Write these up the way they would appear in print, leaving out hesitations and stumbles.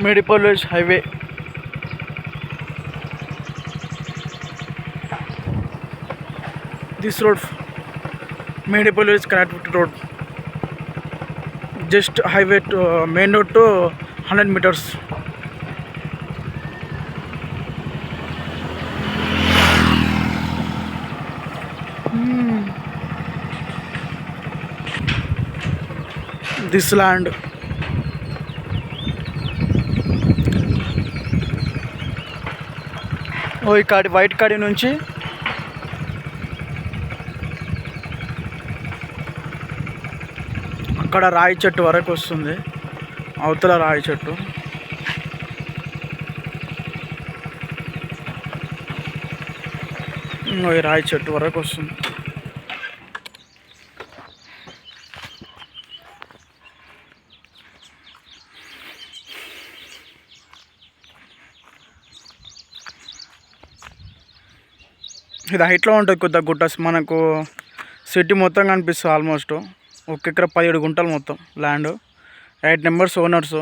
Medipalwich highway. This road, Medipalwich connectivity road, just highway to main road to 100 meters. This land, ఓ ఈ కాడి white కాడి నుంచి అక్కడ రాయి చెట్టు వరకు వస్తుంది. అవతల రాయి చెట్టు, ఈ రాయి చెట్టు వరకు వస్తుంది. ఇది హైట్లో ఉంటుంది కొద్దిగా గుట్ట. మనకు సిటీ మొత్తం కనిపిస్తుంది. ఆల్మోస్ట్ ఒక ఎకరా 17 గుంటలు మొత్తం ల్యాండ్. 8 మెంబర్స్ ఓనర్స్,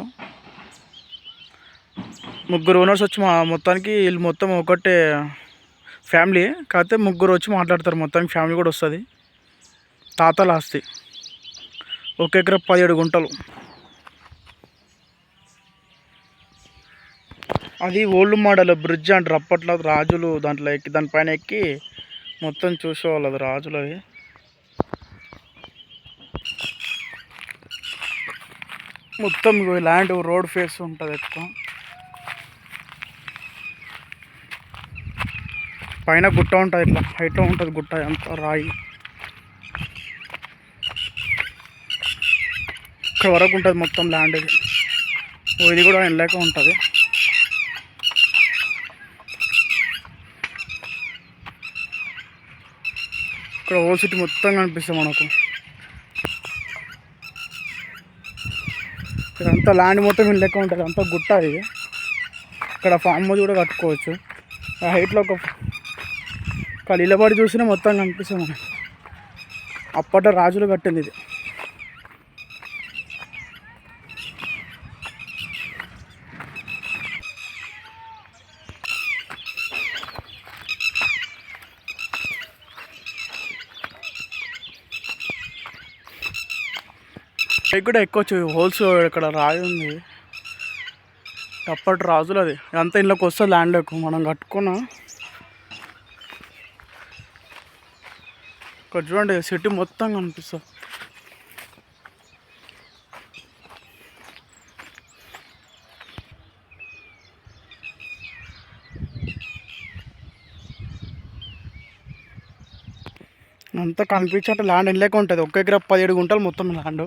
3 ఓనర్స్ వచ్చి మొత్తానికి వీళ్ళు మొత్తం ఒకటే ఫ్యామిలీ. కాకపోతే 3 వచ్చి మాట్లాడతారు. మొత్తానికి ఫ్యామిలీ కూడా వస్తుంది. తాతల ఆస్తి. ఒక ఎకరా 17 గుంటలు. అది ఓల్డ్ మోడల్ బ్రిడ్జ్ అంటారు. అప్పట్లో రాజులు దాంట్లో ఎక్కి దానిపైన ఎక్కి మొత్తం చూసేవాళ్ళు. అది రాజులు. అవి మొత్తం ల్యాండ్ రోడ్ ఫేస్ ఉంటుంది ఎక్కువ. పైన గుట్ట ఉంటుంది, ఇట్లా హైట్లో ఉంటుంది గుట్ట అంతా రాయి. ఇక్కడ వరకు ఉంటుంది మొత్తం ల్యాండ్. ఇది కూడా వెళ్ళాక ఉంటుంది. ఇక్కడ ఓల్డ్ సిటీ మొత్తం కనిపిస్తుంది మనకు. ఇదంతా ల్యాండ్ మొత్తం వెళ్ళాక ఉంటుంది. అంతా గుట్ట. అది ఇక్కడ ఫామ్ హౌస్ కూడా కట్టుకోవచ్చు. ఆ హైట్లో ఒక నిలబడి చూసినా మొత్తం కనిపిస్తుంది మనకు. అప్పట్లో రాజులు కట్టింది ఇది. పైకి కూడా ఎక్కొచ్చు. హోల్స్ ఇక్కడ రాయి ఉంది. అప్పటి రాజులు. అది అంతా ఇంట్లోకి వస్తుంది ల్యాండ్లోకి. మనం కట్టుకున్న ఇక్కడ చూడండి సిటీ మొత్తం కనిపిస్తుంది. అంతా కనిపించే ల్యాండ్ వెళ్ళాక ఉంటుంది. ఒక ఎకరా 17 గుంటలు మొత్తం ల్యాండ్.